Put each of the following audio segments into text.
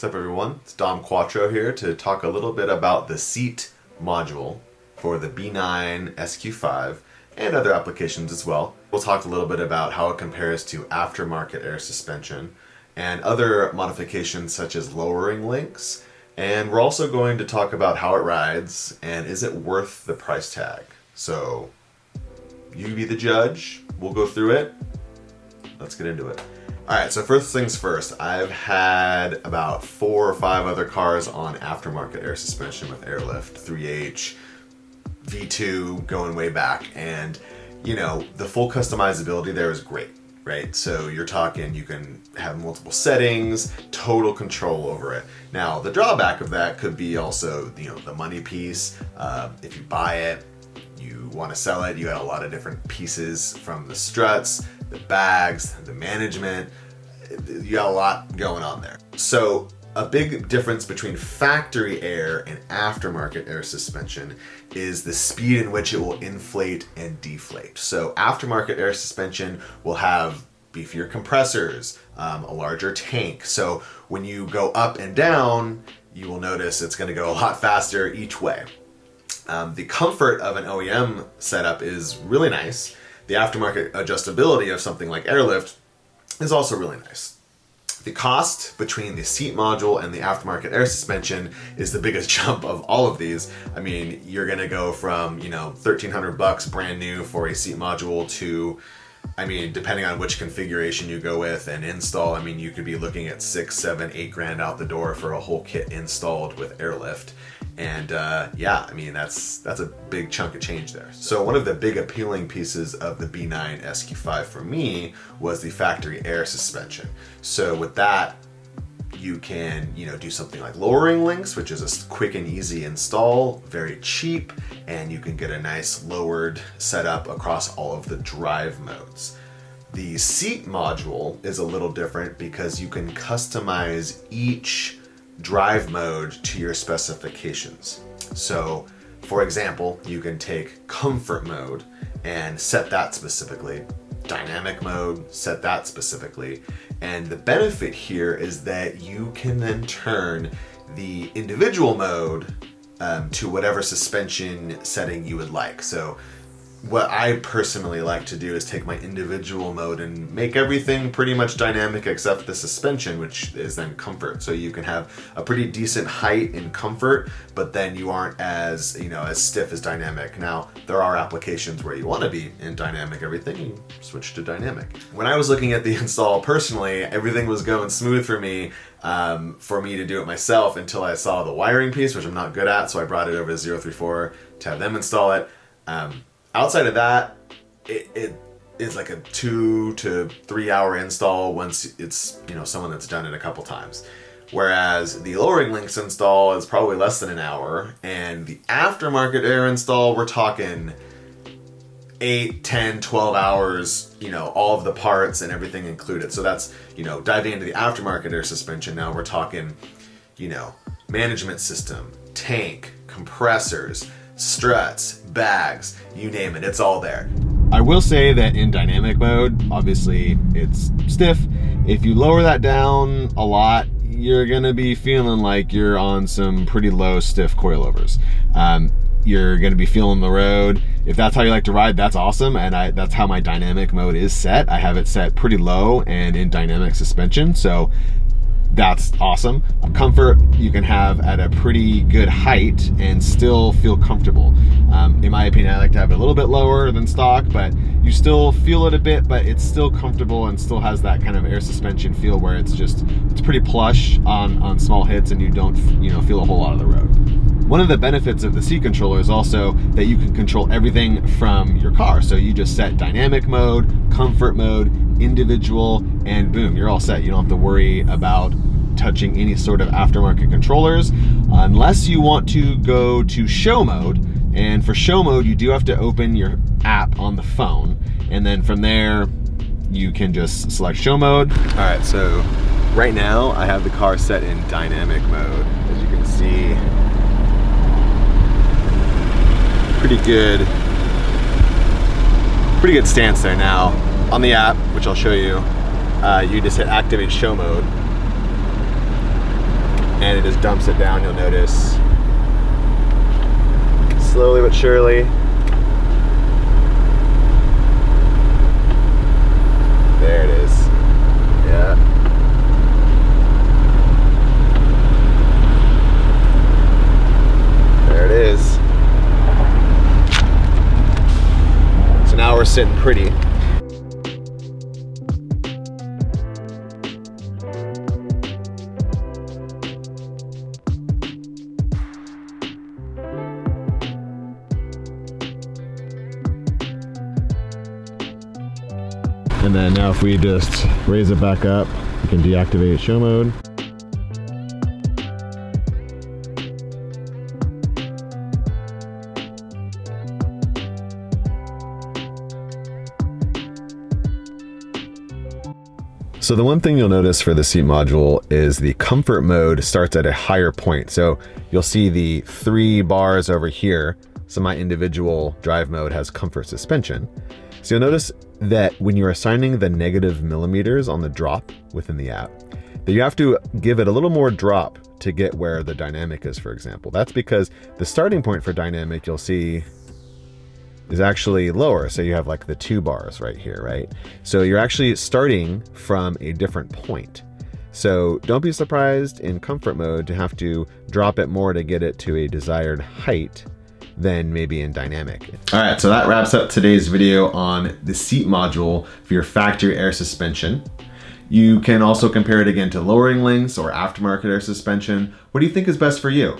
What's up everyone, it's Dom Quattro here to talk a little bit about the CETE module for the B9 SQ5 and other applications as well. We'll talk a little bit about how it compares to aftermarket air suspension and other modifications such as lowering links, and we're also going to talk about how it rides and is it worth the price tag. So you be the judge, we'll go through it, let's get into it. Alright, so first things first, I've had about 4 or 5 other cars on aftermarket air suspension with airlift, 3H, V2, going way back, and you know, the full customizability there is great, right? So you're talking, you can have multiple settings, total control over it. Now, the drawback of that could be also, you know, the money piece. If you buy it, you want to sell it, you got a lot of different pieces from the struts, the bags, the management, you got a lot going on there. So a big difference between factory air and aftermarket air suspension is the speed in which it will inflate and deflate. So aftermarket air suspension will have beefier compressors, a larger tank. So when you go up and down, you will notice it's going to go a lot faster each way. The comfort of an OEM setup is really nice. The aftermarket adjustability of something like airlift is also really nice. The cost between the CETE module and the aftermarket air suspension is the biggest jump of all of these. I mean, you're gonna go from, you know, $1,300 brand new for a CETE module to, I mean, depending on which configuration you go with and install, I mean, you could be looking at 6, 7, 8 grand out the door for a whole kit installed with airlift. And yeah, I mean, that's a big chunk of change there. So one of the big appealing pieces of the B9 SQ5 for me was the factory air suspension. So with that, you can, you know, do something like lowering links, which is a quick and easy install, very cheap, and you can get a nice lowered setup across all of the drive modes. The CETE module is a little different because you can customize each drive mode to your specifications. So for example, you can take comfort mode and set that specifically, dynamic mode, set that specifically, and the benefit here is that you can then turn the individual mode to whatever suspension setting you would like. So what I personally like to do is take my individual mode and make everything pretty much dynamic except the suspension, which is then comfort. So you can have a pretty decent height in comfort, but then you aren't as, you know, as stiff as dynamic. Now, there are applications where you want to be in dynamic everything, you switch to dynamic. When I was looking at the install personally, everything was going smooth for me to do it myself until I saw the wiring piece, which I'm not good at, so I brought it over to 034 to have them install it. Outside of that, it is like a 2 to 3 hour install once it's, you know, someone that's done it a couple times. Whereas the lowering links install is probably less than an hour, and the aftermarket air install, we're talking 8, 10, 12 hours, you know, all of the parts and everything included. So that's, you know, diving into the aftermarket air suspension, now we're talking, you know, management system, tank, compressors, struts, bags, you name it, it's all there. I will say that in dynamic mode, obviously it's stiff. If you lower that down a lot, you're gonna be feeling like you're on some pretty low stiff coilovers. You're gonna be feeling the road. If that's how you like to ride, that's awesome, and that's how my dynamic mode is set. I have it set pretty low and in dynamic suspension, so that's awesome. Comfort you can have at a pretty good height and still feel comfortable. In my opinion, I like to have it a little bit lower than stock, but you still feel it a bit, but it's still comfortable and still has that kind of air suspension feel where it's pretty plush on small hits and you don't, you know, feel a whole lot of the road. One of the benefits of the CETE controller is also that you can control everything from your car. So you just set dynamic mode, comfort mode, individual, and boom, you're all set. You don't have to worry about touching any sort of aftermarket controllers unless you want to go to show mode. And for show mode, you do have to open your app on the phone, and then from there you can just select show mode. All right, so right now I have the car set in dynamic mode. As you can see, pretty good stance there. Now on the app, which I'll show you, you just hit activate show mode, it just dumps it down, you'll notice. Slowly but surely. There it is. Yeah. There it is. So now we're sitting pretty. And then now if we just raise it back up, we can deactivate show mode. So the one thing you'll notice for the seat module is the comfort mode starts at a higher point. So you'll see the 3 bars over here. So my individual drive mode has comfort suspension. So you'll notice that when you're assigning the negative millimeters on the drop within the app, that you have to give it a little more drop to get where the dynamic is, for example. That's because the starting point for dynamic, you'll see, is actually lower. So you have like the 2 bars right here, right? So you're actually starting from a different point. So don't be surprised in comfort mode to have to drop it more to get it to a desired height than maybe in dynamic. All right, so that wraps up today's video on the seat module for your factory air suspension. You can also compare it again to lowering links or aftermarket air suspension. What do you think is best for you?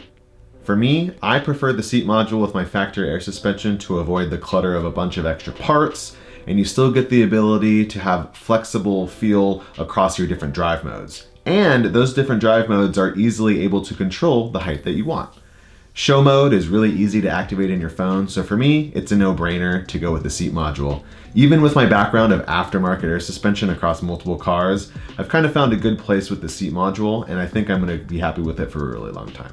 For me, I prefer the seat module with my factory air suspension to avoid the clutter of a bunch of extra parts, and you still get the ability to have flexible feel across your different drive modes. And those different drive modes are easily able to control the height that you want. Show mode is really easy to activate in your phone, so for me, it's a no-brainer to go with the seat module. Even with my background of aftermarket air suspension across multiple cars, I've kind of found a good place with the seat module, and I think I'm going to be happy with it for a really long time.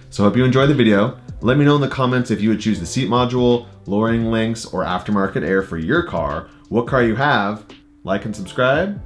So I hope you enjoyed the video. Let me know in the comments if you would choose the seat module, lowering links, or aftermarket air for your car, what car you have, like and subscribe,